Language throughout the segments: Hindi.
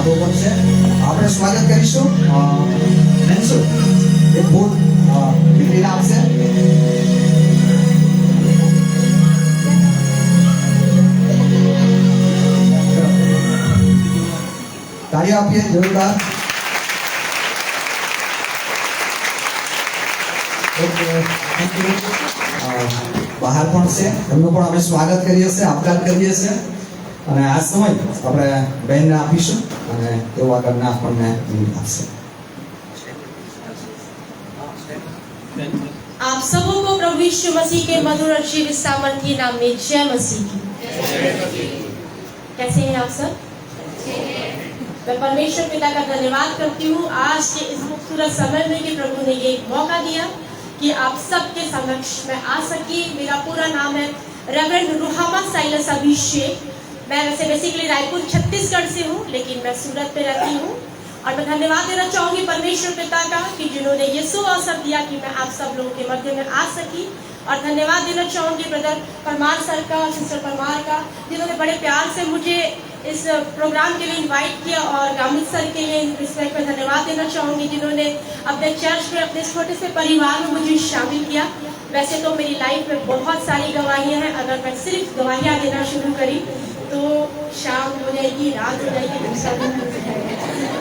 યાદો પણ છે. આપણે સ્વાગત કરીશું મેન્સુ એક ફૂલ દીકરીને આપશે. તાળીઓ આપીએ જોરદાર. Thank you. બહાર પણ છે એમનું પણ અમે સ્વાગત કરીએ છીએ, આવકાર કરીએ છીએ અને આ સમય આપણે બહેનને આપીશું અને તેઓ આગળના આપણને આપશે. आप सबों को प्रभु यीशु मसीह के मधुर और जीवित सामर्थ्य नाम में जय मसीह की। कैसे हैं आप सब? मैं परमेश्वर पिता का धन्यवाद करती हूँ आज के इस खूबसूरत समय में कि प्रभु ने ये मौका दिया कि आप सबके समक्ष में आ सकी। मेरा पूरा नाम है रेवरेंड रुहामा साइलस अभिषेक। मैं वैसे बेसिकली रायपुर छत्तीसगढ़ से हूँ, लेकिन मैं सूरत में रहती हूँ और मैं धन्यवाद देना चाहूंगी परमेश्वर पिता का कि जिन्होंने ये अवसर दिया कि मैं आप सब लोगों के मध्य में आ सकी। और धन्यवाद देना चाहूंगी ब्रदर परमार सर का, सिस्टर परमार का, जिन्होंने बड़े प्यार से मुझे इस प्रोग्राम के लिए इनवाइट किया और गामित सर के लिए रिस्पेक्ट में धन्यवाद देना चाहूंगी जिन्होंने अपने चर्च में अपने छोटे से परिवार में मुझे शामिल किया। वैसे तो मेरी लाइफ में बहुत सारी गवाहियां हैं, अगर मैं सिर्फ गवाहियां देना शुरू करी तो शाम हो जाएगी, रात हो जाएगी, दूसरा दिन हो जाएगा,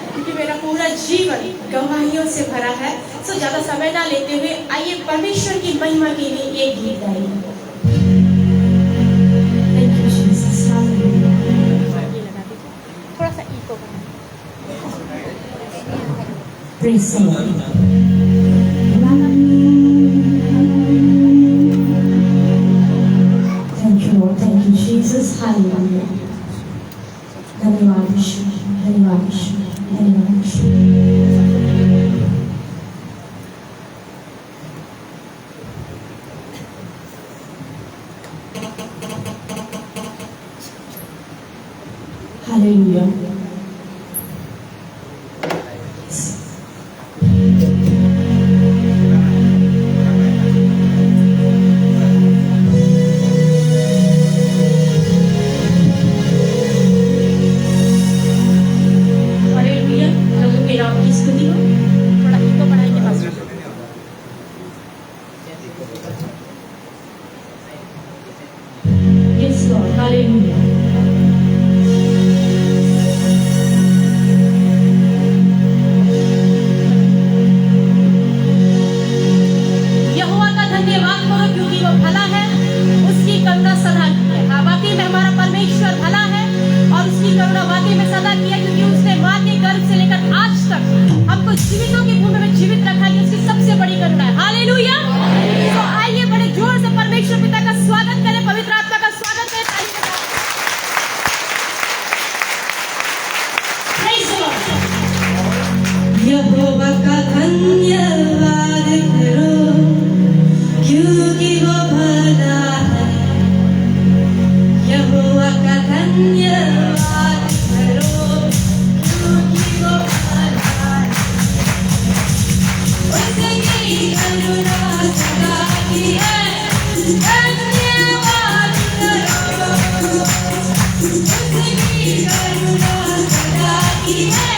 क्योंकि मेरा पूरा जीवन गवाहियों से भरा है। सो ज्यादा समय ना लेते हुए आइए परमेश्वर की महिमा के लिए एक गीत गाइए। थोड़ा सा eco Praise the Lord. Thank you, Lord. Thank you, Jesus. Hallelujah. धन्यवाद यीशु, धन्यवाद यीशु, धन्यवाद यीशु। Hallelujah. Yes, Lord. Hallelujah. यहोवा का धन्यवाद करो क्योंकि वो भला है, उसकी करुणा सदा की है। हाँ, वाकई में हमारा परमेश्वर भला है और उसकी करुणा वाकई में सदा की है, क्योंकि उसने माँ के गर्भ से लेकर आज तक हमको जीवितों की भूमि में जीवित रखा है। उसकी सबसे बड़ी करुणा है। हालेलुया। तो आइए बड़े जोर से परमेश्वर पिता का स्वागत करें, पवित्र आत्मा का स्वागत करें। यहोवा का धन्यवाद करो क्योंकि वो भला है। यहोवा का धन्यवाद करो क्योंकि वो भला है। उसकी करुणा सदा की है। धन्यवाद करो उसकी करुणा सदा की है।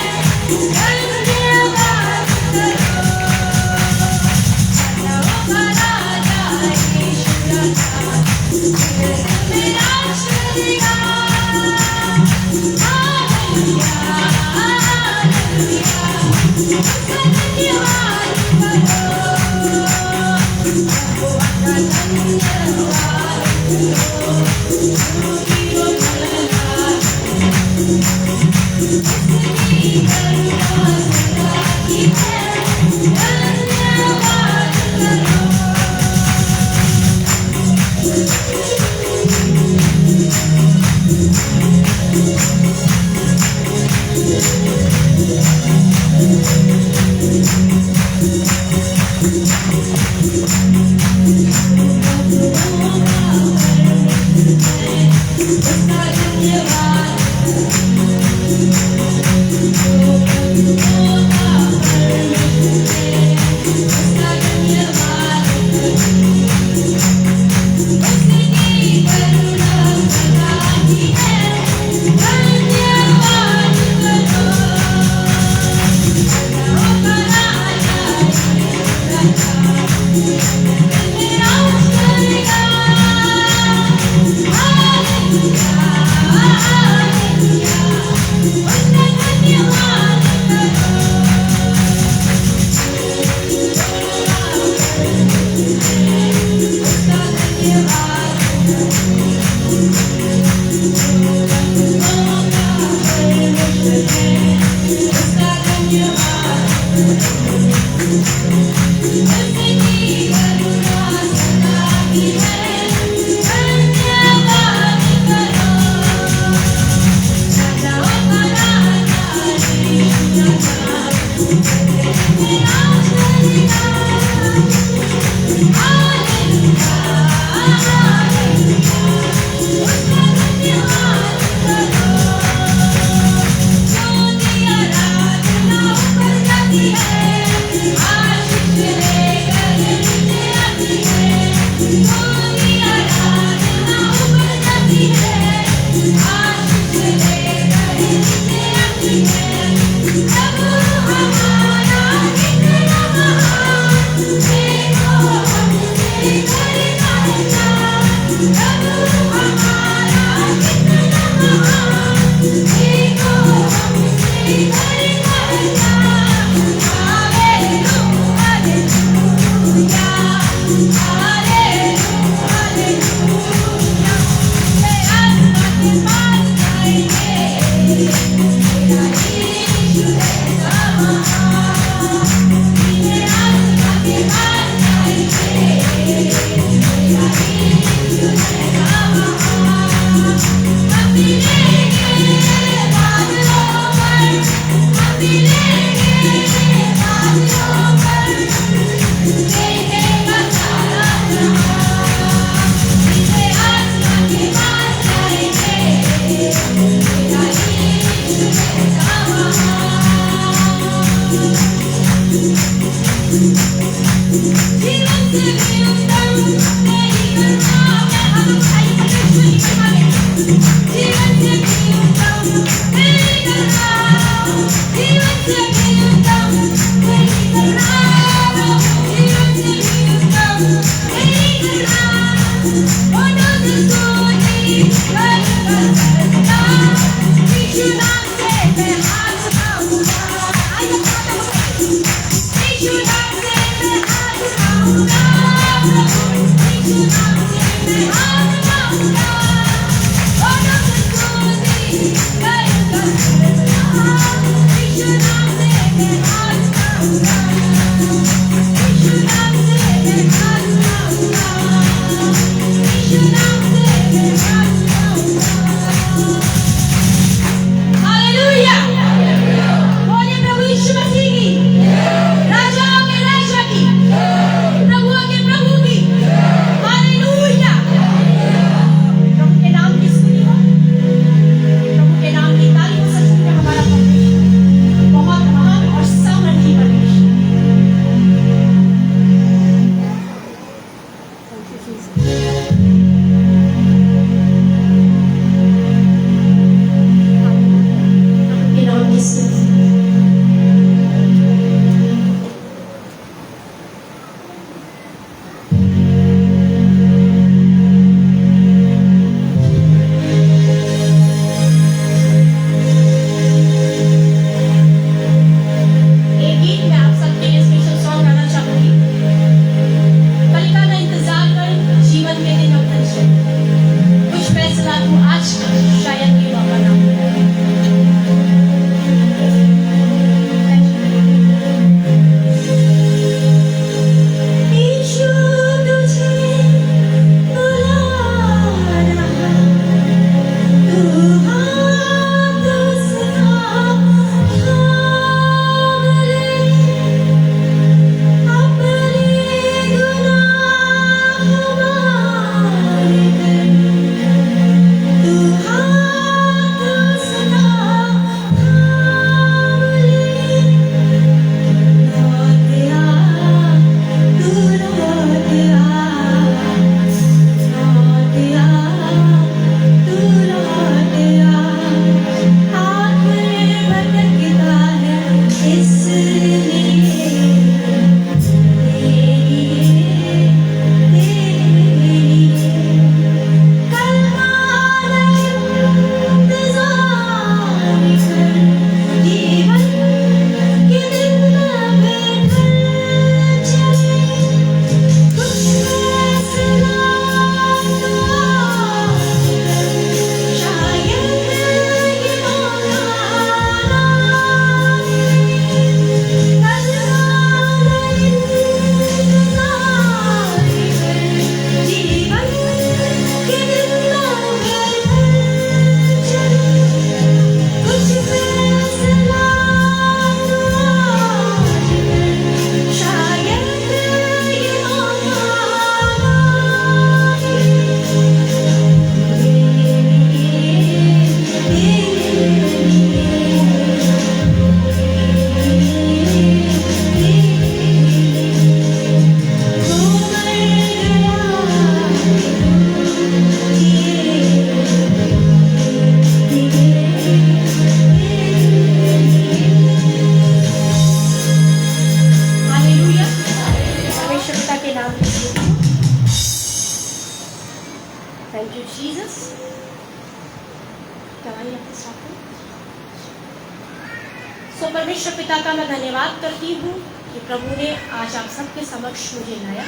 सो परमेश्वर पिता का मैं धन्यवाद करती हूँ कि प्रभु ने आज आप सबके समक्ष मुझे लाया,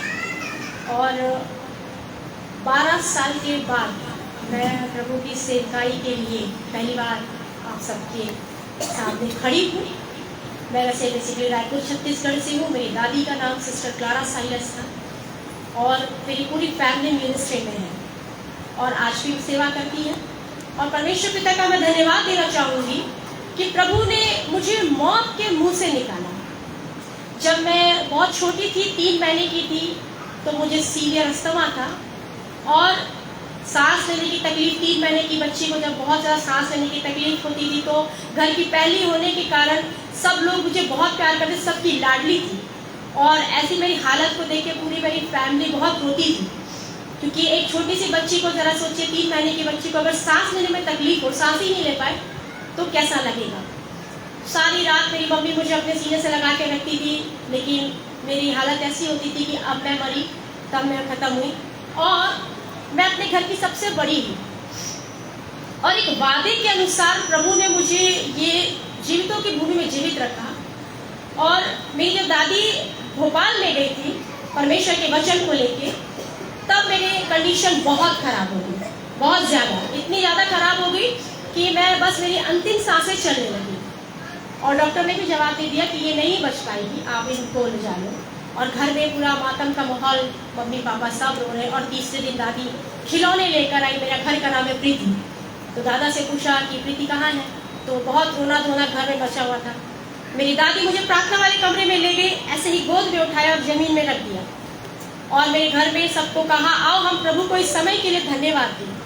और 12 साल के बाद मैं प्रभु की सेवकाई के लिए पहली बार आप सबके सामने खड़ी हूँ। मैं वैसे बेसिकली रायपुर छत्तीसगढ़ से हूँ। मेरी दादी का नाम सिस्टर क्लारा साइलस था और मेरी पूरी फैमिली मिनिस्ट्री में है और आज भी सेवा करती है। और परमेश्वर पिता का मैं धन्यवाद देना चाहूँगी कि प्रभु ने मुझे मौत के मुंह से निकाला। जब मैं बहुत छोटी थी, 3 महीने की थी, तो मुझे सीवियर अस्थमा था और सांस लेने की तकलीफ, 3 महीने की बच्ची को जब बहुत ज़्यादा सांस लेने की तकलीफ होती थी तो घर की पहली होने के कारण सब लोग मुझे बहुत प्यार करते, सबकी लाडली थी। और ऐसी मेरी हालत को देख के पूरी मेरी फैमिली बहुत रोती थी, क्योंकि एक छोटी सी बच्ची को जरा सोचिए, 3 महीने की बच्ची को अगर सांस लेने में तकलीफ हो, सांस ही नहीं ले पाए तो कैसा लगेगा। सारी रात मेरी मम्मी मुझे अपने सीने से लगा के रखती थी, लेकिन मेरी हालत ऐसी होती थी कि अब मैं मरी तब मैं ख़त्म हुई। और मैं अपने घर की सबसे बड़ी हूँ और एक वादे के अनुसार प्रभु ने मुझे ये जीवितों की भूमि में जीवित रखा। और मेरी जब दादी भोपाल में गई थी परमेश्वर के वचन को लेके, तब मेरी कंडीशन बहुत खराब हो गई, बहुत ज़्यादा, इतनी ज़्यादा खराब हो गई कि मैं बस मेरी अंतिम सांसें चलने लगी। और डॉक्टर ने भी जवाब दे दिया कि ये नहीं बच पाएगी, आप इनको ले जा लो। और घर में पूरा मातम का माहौल, मम्मी पापा सब रो रहे। और तीसरे दिन दादी खिलौने लेकर आई। मेरा घर का नाम है प्रीति। तो दादा से पूछा कि प्रीति कहाँ है, तो बहुत रोना धोना घर में बचा हुआ था। मेरी दादी मुझे प्रार्थना वाले कमरे में ले गई, ऐसे ही गोद में उठाया और जमीन में रख दिया। और मेरे घर में सबको कहा, आओ हम प्रभु को इस समय के लिए धन्यवाद दें।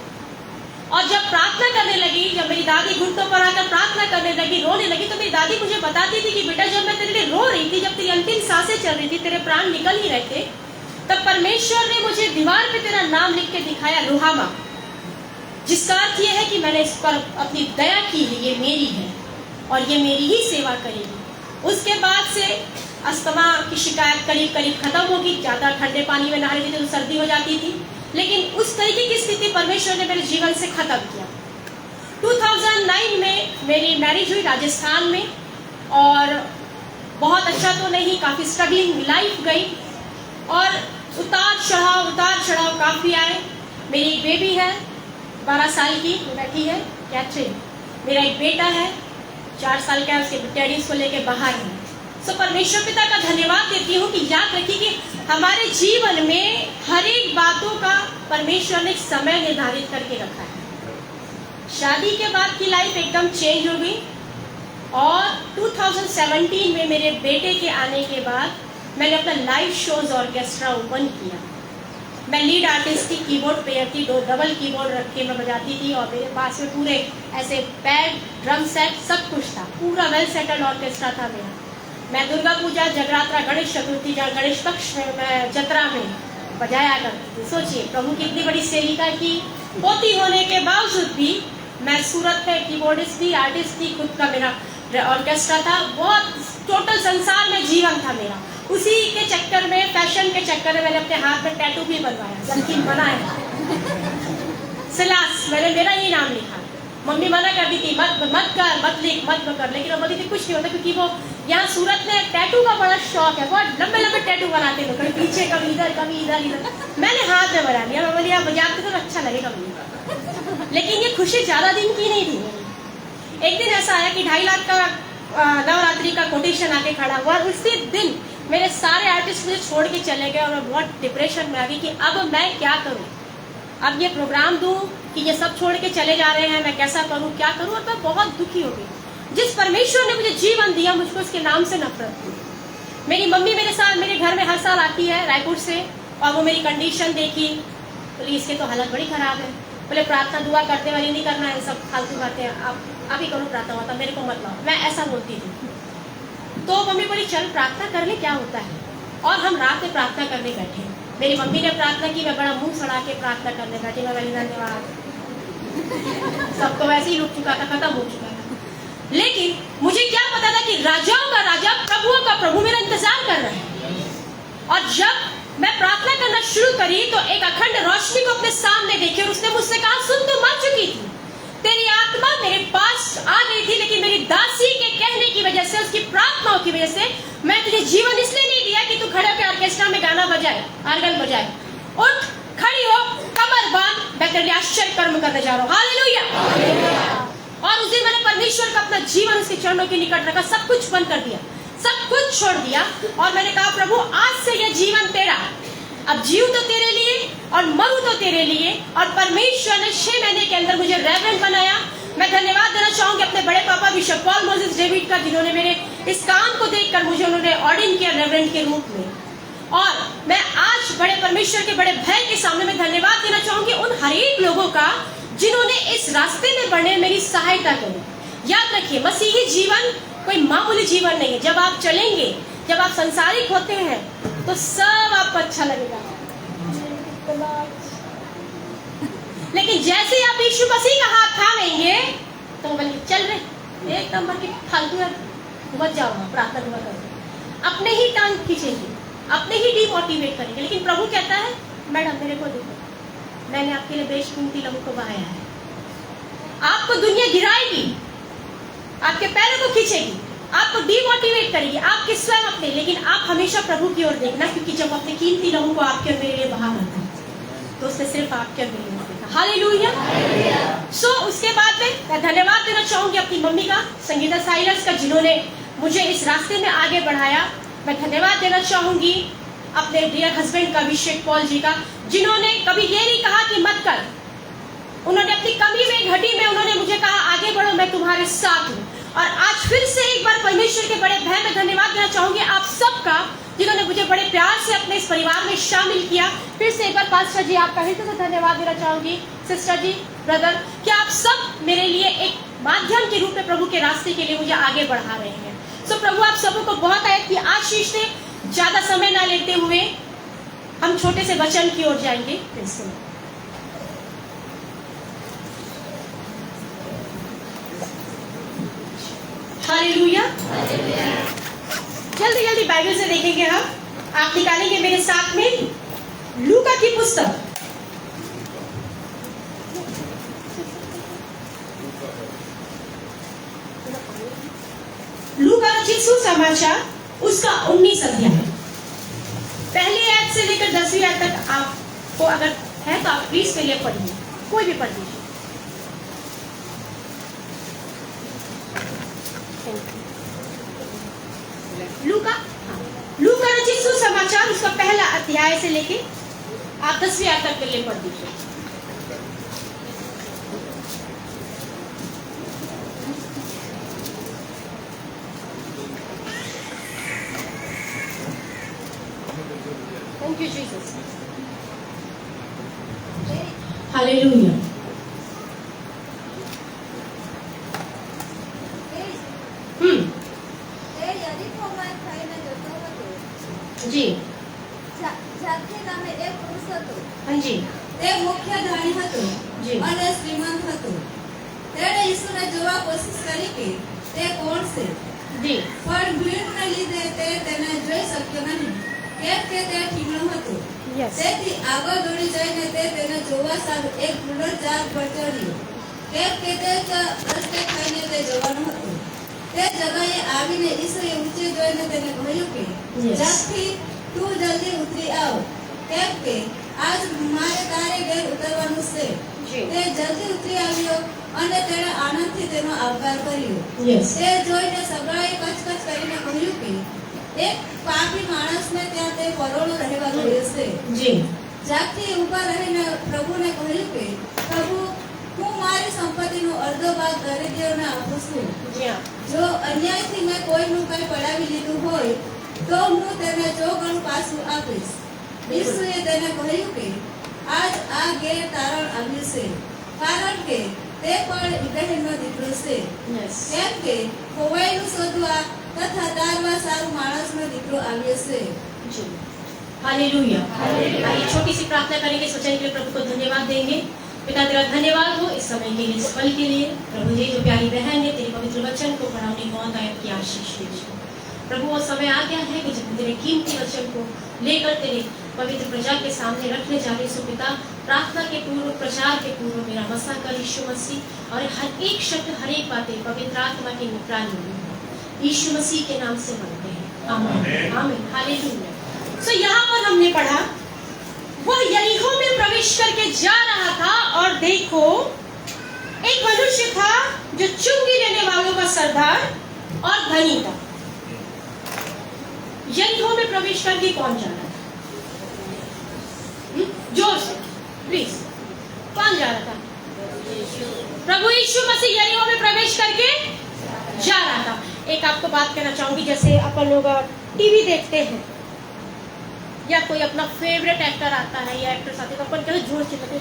और जब प्रार्थना करने लगी, जब मेरी दादी घुटनों पर आकर प्रार्थना करने लगी, रोने लगी, तो मेरी दादी मुझे बताती थी कि बेटा जब मैं तेरे लिए रो रही थी, जब तेरी अंतिम सांसें चल रही थी, तेरे प्राण निकल ही रहे थे, तब परमेश्वर ने मुझे दीवार पे तेरा नाम लिख के दिखाया, रुहामा, जिसका अर्थ ये है कि मैंने इस पर अपनी दया की है, ये मेरी है और ये मेरी ही सेवा करेगी। उसके बाद से अस्थमा की शिकायत करीब करीब खत्म होगी। ज़्यादा ठंडे पानी में नहा रही थी तो सर्दी हो जाती थी, लेकिन उस तरीके की स्थिति परमेश्वर ने मेरे जीवन से खत्म किया। 2009 में मेरी मैरिज हुई राजस्थान में, और बहुत अच्छा तो नहीं, काफ़ी स्ट्रगलिंग लाइफ गई और उतार चढ़ाव काफ़ी आए। मेरी एक बेबी है 12 साल की, बैठी है कैथरीन। मेरा एक बेटा है 4 साल का है, उसके डैडीज को लेके बाहर है। सो परमेश्वर पिता का धन्यवाद देती हूँ कि याद रखिए कि हमारे जीवन में हर एक बातों का परमेश्वर ने एक समय निर्धारित करके रखा है। शादी के बाद की लाइफ एकदम चेंज हो गई और 2017 में मेरे बेटे के आने के बाद मैंने अपना लाइव शोज ऑर्केस्ट्रा ओपन किया। मैं लीड आर्टिस्ट थी, कीबोर्ड प्लेयर थी, 2 डबल कीबोर्ड रख के मैं बजाती थी और मेरे पास में पूरे ऐसे पैड, ड्रम सेट सब कुछ था, पूरा वेल सेटल्ड ऑर्केस्ट्रा था मेरा। मैं दुर्गा पूजा, जगरात्रा, गणेश चतुर्थी, गणेश पक्ष में मैं जत्रा में बजाया करती थी। सोचिए प्रभु की इतनी बड़ी सेविका की पोती होने के बावजूद भी मैं सूरत में कीबोर्डिस्ट थी, आर्टिस्ट थी, खुद का मेरा ऑर्केस्ट्रा था, बहुत टोटल संसार में जीवन था मेरा। उसी के चक्कर में, फैशन के चक्कर में मैंने अपने हाथ में टैटू भी बनवाया, जबकि बनाया सिलास, मैंने मेरा ही नाम लिखा। मम्मी मना करती थी, मत लिख, मत कर, लेकिन वो बोलती थी कुछ नहीं होता, क्योंकि वो यहाँ सूरत में टैटू का बड़ा शौक है, बहुत लंबे लंबे टैटू बनाते लोग, कभी पीछे, कभी इधर, कभी इधर। मैंने हाथ में बना लिया, मैं बोली आप बजाते तो अच्छा लगेगा मुझे। लेकिन ये खुशी ज्यादा दिन की नहीं थी। एक दिन ऐसा आया कि 2.5 लाख का नवरात्रि का कोटेशन आके खड़ा हुआ, और उसी दिन मेरे सारे आर्टिस्ट मुझे छोड़ के चले गए और मैं बहुत डिप्रेशन में आ गई कि अब मैं क्या करूं, अब ये प्रोग्राम दूं कि ये सब छोड़ के चले जा रहे हैं, मैं कैसा करूं, क्या करूं। और मैं बहुत दुखी हो गई। जिस परमेश्वर ने मुझे जीवन दिया, मुझको उसके नाम से नफरत थी। मेरी मम्मी मेरे साथ मेरे घर में हर साल आती है रायपुर से, और वो मेरी कंडीशन देखी, बोली इसके तो हालत बड़ी खराब है, बोले प्रार्थना दुआ करते वाली नहीं करना है, सब फालतू बातें आप ही करो प्रार्थना, होता मेरे को मत लाओ, मैं ऐसा बोलती थी। तो मम्मी बोली चल प्रार्थना कर ले, क्या होता है। और हम रात में प्रार्थना करने बैठे, मेरी मम्मी ने प्रार्थना की, मैं बड़ा मुंह सड़ा के प्रार्थना करने बैठी। मैं बोली धन्यवाद, सब तो वैसे ही रुक चुका था, खत्म हो चुका था। लेकिन मुझे क्या पता था कि राजाओं का राजा, प्रभुओं का प्रभु मेरा इंतजार कर रहा है। और जब मैं प्रार्थना करना शुरू करी तो एक अखंड रोशनी को अपने सामने देखी, और उसने मुझसे कहा सुन तू मर चुकी थी, तेरी आत्मा मेरे पास आ गई थी, लेकिन मेरी दासी के कहने की वजह वजह से, उसकी प्रार्थनाओं की वजह से मैं तुझे जीवन इसलिए नहीं दिया कि तू खड़े होकर ऑर्केस्ट्रा में गाना बजाए, आर्गन बजाए। उठ, खड़ी हो, कमर बांध, मैं तेरे लिए आश्चर्य कर्म करने जा रहा हूँ। हालेलुया। और उस दिन मैंने परमेश्वर का अपना जीवन उसके चरणों के निकट रखा, सब कुछ बंद कर दिया, सब कुछ छोड़ दिया, और मैंने कहा प्रभु आज से यह जीवन तेरा, अब जीव तो तेरे लिए और मरू तो तेरे लिए। और परमेश्वर ने 6 महीने के अंदर मुझे रेवरेंड बनाया। मैं धन्यवाद देना चाहूंगी अपने बड़े पापा बिशप पॉल मोसेस डेविड का, जिन्होंने मेरे इस काम को देखकर मुझे उन्होंने ऑर्डिन किया रेवरेंड के रूप में। और मैं आज बड़े परमेश्वर के बड़े भय के सामने में धन्यवाद देना चाहूंगी उन हर एक लोगों का जिन्होंने इस रास्ते में बढ़ने में मेरी सहायता करी। याद रखिए, मसीही जीवन कोई मामूली जीवन नहीं है। जब आप चलेंगे, जब आप संसारिक होते हैं तो सब आपको अच्छा लगेगा, लेकिन जैसे ही आप यीशु मसीह का हाथ थामेंगे तो बोलेंगे चल रहे एक नंबर की फालतू है, मत जाओ, प्रार्थना दुआ करो, अपने ही टांग खींचेंगे, अपने ही डिमोटिवेट करेंगे। लेकिन प्रभु कहता है मैडम मेरे को देखो, मैंने आपके लिए बेशकीमती लहू को बहाया है। आपको दुनिया गिराएगी, आपके पैरों को खींचेगी, आपको डिमोटिवेट करेगी, आपके स्वयं अपने, लेकिन आप हमेशा प्रभु की ओर देखना, क्योंकि जब अपने कीमती लहू को आपके और मेरे लिए बहा रहा था तो उससे सिर्फ आपके और मेरे लिए देखा। हालेलुया। सो उसके बाद में मैं धन्यवाद देना चाहूंगी अपनी मम्मी का, संगीता साइलर्स का, जिन्होंने मुझे इस रास्ते में आगे बढ़ाया। मैं धन्यवाद देना चाहूंगी अपने डियर हस्बैंड का, अभिषेक पॉल जी का, जिन्होंने कभी ये नहीं कहा कि मत कर। उन्होंने अपनी कमी में, घटी में उन्होंने मुझे कहा आगे बढ़ो, मैं तुम्हारे साथ हूँ। और आज फिर से एक बार परमेश्वर के बड़े भय में धन्यवाद देना चाहूंगी आप सबका, जिन्होंने मुझे बड़े प्यार से अपने इस परिवार में शामिल किया। फिर से एक बार पास्टर जी आपका हृदय से धन्यवाद देना चाहूंगी, सिस्टर जी, ब्रदर, कि आप सब मेरे लिए एक माध्यम के रूप में प्रभु के रास्ते के लिए मुझे आगे बढ़ा रहे हैं। सो प्रभु आप सबों को बहुत आयत की आशीष दे। ज्यादा समय ना लेते हुए हम छोटे से वचन की ओर जाएंगे। हालेलुया। जल्दी जल्दी बाइबल से देखेंगे हम। आप निकालेंगे मेरे साथ में लूका की पुस्तक, लूका रचित सुसमाचार, उसका 19 अध्याय, पहली आयत से लेकर 10वीं आयत तक आपको अगर है तो आप प्लीज के लिए पढ़िए, कोई भी पढ़ लीजिए। लूका रचित सुसमाचार, उसका पहला अध्याय से लेके आप 10वीं आयत तक के लिए पढ़ दीजिए। Thank you, Jesus. Hallelujah. जी જાતે નામે એક પુરુષ હતો. हाँ जी તે મુખ્ય ધણી હતો જી. અને શ્રીમંત હતો. તેણે ઈસુને જોવા કોશિશ કરી કે તે કોણ છે, जी પણ ભીડને લીધે તે તેને જોઈ શક્યો નહીં, કેમ કે તે ઠીંગણો હતો. यस તેથી આગળ દોડી જઈને તે તેને જોવા સારું એક પુનર્જાત પર ચડ્યો, કેમ કે તે રસ્તે ખાઈને તે જવાનો હતો. તે જગાએ આવીને ઈસુએ ઊંચે જોઈને તેને કહ્યું કે Yes. ઝટથી તું જલ્દી ઉતરી આવ, કેમ કે આજ મારે તારે ઘેર ઉતરવાનું છે. जी તે જલ્દી ઉતરી આવ્યો અને તેણે આનંદથી તેનો આભાર કર્યો. यस તે જોઈને સગડાએ કચકચ કરીને કહ્યું કે એક પાપી માણસને ત્યાં તે પરોળો રહેવા ગયો છે. जी જાગથી ઊભા રહીને પ્રભુને કહ્યું કે પ્રભુ, હું મારી સંપત્તિનો અડધો ભાગ દરિદ્રોને આપું છું. जी हाँ જો અન્યાયથી મેં કોઈનું કંઈ પડાવી લીધું હોય તો હું તેને ચોગણું પાછું આપીશ. ઈસુએ તેને કહ્યું કે આજ આ ઘેર તારણ આવ્યું છે, કારણ કે તે પણ ઇબ્રાહીમનો દીકરો છે. यस કેમ કે ખોવાયેલું શોધવા તથા તારવા સારું માણસનો દીકરો આવ્યો છે. जी हालेलुया। आइए छोटी सी प्रार्थना करेंगे, इस वचन के लिए प्रभु को धन्यवाद देंगे। पिता तेरा धन्यवाद हो इस समय के लिए, इस पल के लिए। प्रभु जी जो प्यारी बहन ने तेरे पवित्र वचन को पढ़ा, उन्हें बहुत आयत की आशीष दीजिए। प्रभु वो समय आ गया है कि जब तेरे कीमती वचन को लेकर तेरे पवित्र प्रजा के सामने रखने जा रही। सो पिता प्रार्थना के पूर्व, प्रचार के पूर्व मेरा मसा कर यीशु मसीह, और हर एक शब्द, हर एक बातें पवित्र आत्मा की निगरानी में हो। यीशु मसीह के नाम से मांगते हैं, आमीन आमीन हालेलुया। सो यहाँ पर हमने पढ़ा वह यरीहो में प्रवेश करके जा रहा था और देखो एक मनुष्य था जो चुंगी लेने वालों का सरदार और धनी था। यरीहो में प्रवेश करके कौन जा रहा था? जोर से प्लीज, कौन जा रहा था? प्रभु यीशु मसीह यरीहो में प्रवेश करके जा रहा था। एक आपको बात कहना चाहूंगी, जैसे अपन लोग टीवी देखते हैं या कोई अपना फेवरेट एक्टर आता है या एक्ट्रेस आती है तो अपन कहते जोर चिल्लाते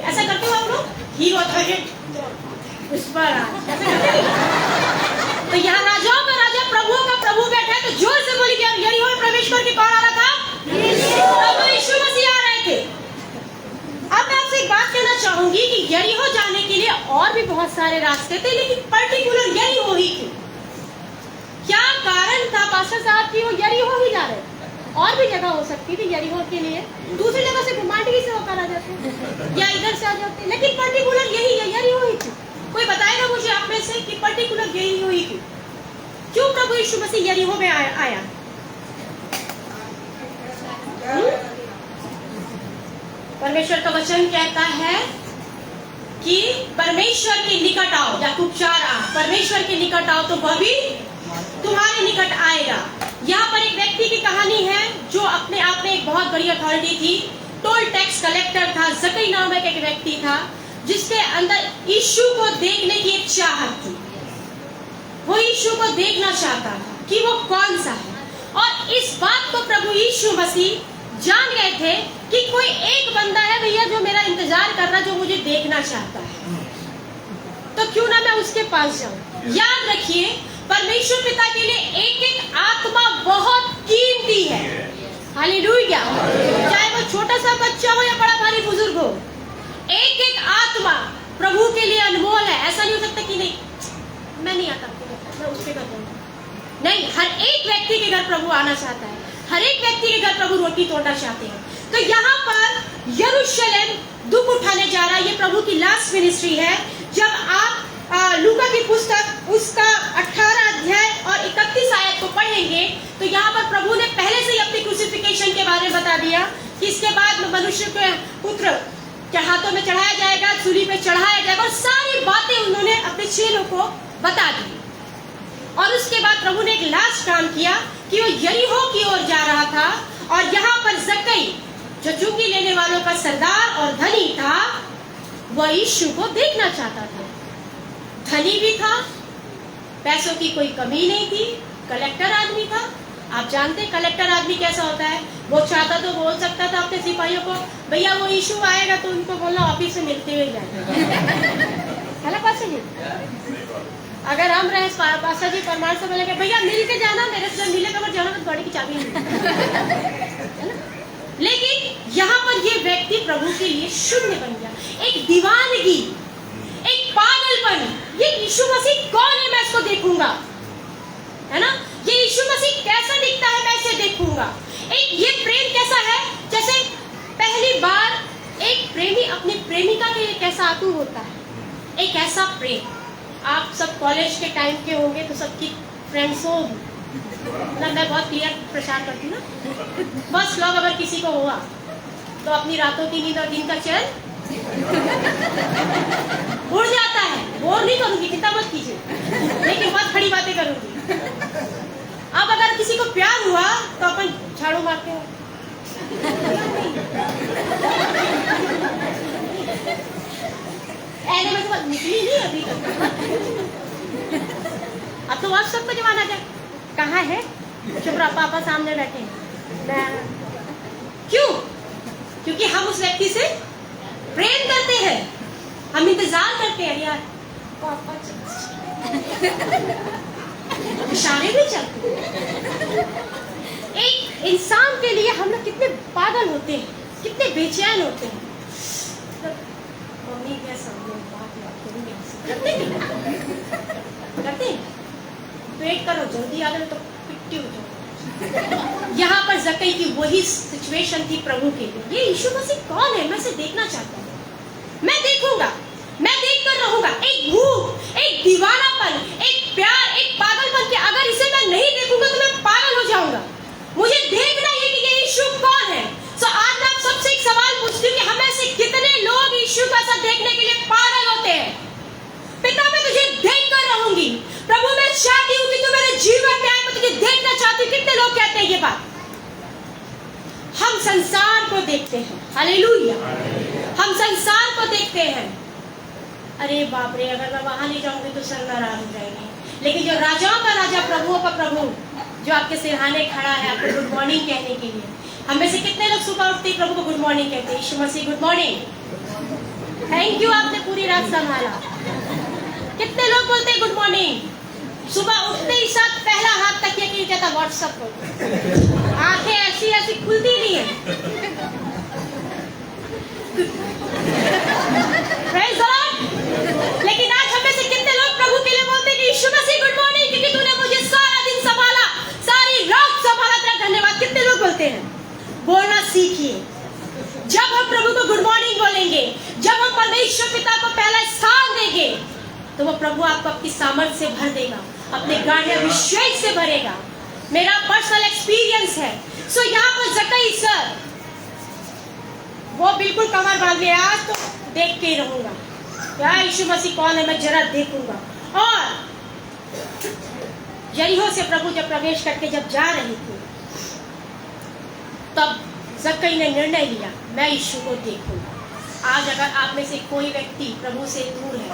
ऐसा करते हो आप लोग? हीरो उस पर ऐसा करते हो? तो यहाँ राजाओं का राजा प्रभुओं का प्रभु बैठा है, तो जोर से बोली कि यरीहो में प्रवेश करके कौन आ रहा था? प्रभु यीशु मसीह आ रहे थे। अब मैं आपसे एक बात कहना चाहूंगी कि यरीहो जाने के लिए और भी बहुत सारे रास्ते थे, लेकिन पर्टिकुलर यरीहो ही थे। क्या कारण था पास्टर साहब कि वो यरीहो ही जा रहे थे? और भी जगह हो सकती थी यरीहो के लिए, दूसरी जगह से घुमांडगी से होकर आ जाते या इधर से आ जाते, लेकिन पर्टिकुलर यही है, यरीहो ही थी। कोई बताएगा मुझे आप में से कि पर्टिकुलर यरीहो ही थी? क्यों प्रभु यीशु मसीह यरीहो में आया? परमेश्वर का वचन कहता है कि परमेश्वर के निकट आओ, याकूब 4:8, परमेश्वर के निकट आओ तो वह भी तुम्हारे निकट आएगा। यहाँ पर एक व्यक्ति की कहानी है जो अपने आप में एक बहुत बड़ी अथॉरिटी थी, टोल टैक्स कलेक्टर था। जकई नाम का एक व्यक्ति था जिसके अंदर यीशु को देखने की एक चाहत थी। वो यीशु को देखना चाहता था कि वो कौन सा है, और इस बात को प्रभु यीशु मसीह जान गए थे कि कोई एक बंदा है भैया जो मेरा इंतजार कर रहा है, जो मुझे देखना चाहता है, तो क्यों ना मैं उसके पास जाऊं। याद रखिए, परमेश्वर पिता के लिए एक एक आत्मा बहुत कीमती है। हालेलुया। चाहे वो छोटा सा बच्चा हो या बड़ा भारी बुजुर्ग हो, एक एक आत्मा प्रभु के लिए अनमोल है। ऐसा नहीं हो सकता कि नहीं मैं नहीं आता, मैं उसके घर जाऊंगा। नहीं, हर एक व्यक्ति के घर प्रभु आना चाहता है, हर एक व्यक्ति के घर प्रभु रोटी तोड़ना चाहते हैं। तो यहाँ पर यरूशलेम दुख उठाने जा रहा है। ये प्रभु की लास्ट मिनिस्ट्री है। जब आप लूका की पुस्तक उसका 18 अध्याय और 31 आयत को पढ़ेंगे तो यहाँ पर प्रभु ने पहले से ही अपनी क्रूसिफिकेशन के बारे में बता दिया कि इसके बाद मनुष्य के पुत्र के हाथों में चढ़ाया जाएगा, सूली पे चढ़ाया जाएगा, और सारी बातें उन्होंने अपने चेलों को बता दी। और उसके बाद प्रभु ने एक लास्ट काम किया कि वो यरीहो की ओर जा रहा था, और यहाँ पर जक्कई जो चुंगी लेने वालों का सरदार और धनी था, वह यीशु को देखना चाहता था। धनी भी था, पैसों की कोई कमी नहीं थी, कलेक्टर आदमी था। आप जानते हैं कलेक्टर आदमी कैसा होता है? वो चाहता तो बोल सकता था अपने सिपाहियों को, भैया वो यीशु आएगा तो उनको बोलना ऑफिस से मिलते हुए जाएगा। है ना पास्टर जी? अगर हम रहे पास्टर जी परमार से बोलेंगे भैया मिल के जाना, मेरे से मिले कमर जाना तो गाड़ी की चाबी है ना। लेकिन यहाँ पर ये व्यक्ति प्रभु के लिए शून्य बन गया। एक दीवानगी, एक पागलपन, ये यीशु मसीह कौन है मैं इसको देखूंगा, है ना। ये यीशु मसीह कैसा दिखता है मैं इसे देखूंगा। एक ये प्रेम कैसा है, जैसे पहली बार एक प्रेमी अपनी प्रेमिका के लिए कैसा आतुर होता है, एक ऐसा प्रेम। आप सब कॉलेज के टाइम के होंगे तो सबकी फ्रेंड्स होगी ना, मैं बहुत क्लियर प्रचार करती हूँ ना। बस लोग अगर किसी को हुआ तो अपनी रातों की नींद और दिन का चैन उड़ जाता है। बोर नहीं करूंगी, चिंता मत कीजिए, लेकिन बहुत खड़ी बातें करूंगी। अब अगर किसी को प्यार हुआ तो अपन झाड़ू मारते हो, ऐसे में तो निकली नहीं अभी तक। अब तो व्हाट्सएप पे जमाना है, कहाँ है चुप रहा, पापा सामने बैठे हैं। क्यों? क्योंकि हम उस व्यक्ति से प्रेम करते हैं, हम इंतजार करते हैं यार पापा इशारे भी चलते हैं। एक इंसान के लिए हम लोग कितने पागल होते हैं, कितने बेचैन होते हैं। मम्मी के सामने बात करते हैं, वेट करो जल्दी आ जाओ तो पिट्टी हो जाओ। यहाँ पर जक्कई की वही सिचुएशन थी प्रभु के लिए। ये यीशु मसीह कौन है मैं इसे देखना चाहता हूँ, मैं देखूंगा, मैं देखकर लोग कहते हैं ये बात? हम संसार को देखते हैं, हालेलुया, हम संसार को देखते हैं। अरे बाप रे, अगर मैं वहां नहीं जाऊंगी तो सर नाराज हो जाएंगे। लेकिन जो राजाओं का राजा, प्रभुओं का प्रभु, जो आपके सिरहाने खड़ा है आपको गुड मॉर्निंग कहने के लिए। हम में से कितने लोग सुबह उठते ही प्रभु को गुड मॉर्निंग कहते हैं? यीशु मसीह गुड मॉर्निंग, थैंक यू, आपने पूरी रात संभाला। कितने लोग बोलते हैं गुड मॉर्निंग? सुबह उठते ही साथ पहला हाथ तकिया के जाता व्हाट्सएप पर, आंखें ऐसी ऐसी खुलती नहीं है। Praise the Lord। लेकिन आज हमें से कितने लोग प्रभु के लिए बोलते हैं कि यीशु मसीह गुड मॉर्निंग, क्योंकि तूने मुझे सारा दिन संभाला, सारी रात संभाला, तेरा धन्यवाद। कितने लोग बोलते हैं? बोलना सीखिए। जब हम प्रभु को गुड मॉर्निंग बोलेंगे, जब हम परमेश्वर पिता को पहला स्थान देंगे, तो वो प्रभु आपको अपनी सामर्थ्य से भर देगा, अपने गाढ़े अभिषेक से भरेगा। मेरा पर्सनल एक्सपीरियंस है। सो यहाँ पर जक्कई सर, वो बिल्कुल कमर बांध लिया, आज तो देख के ही रहूंगा यार यीशु मसीह कौन है, मैं जरा देखूंगा। और यरीहो से प्रभु जब प्रवेश करके जब जा रही थी, तब जक्कई ने निर्णय लिया, मैं यीशु को देखूंगा। आज अगर आप में से कोई व्यक्ति प्रभु से दूर है,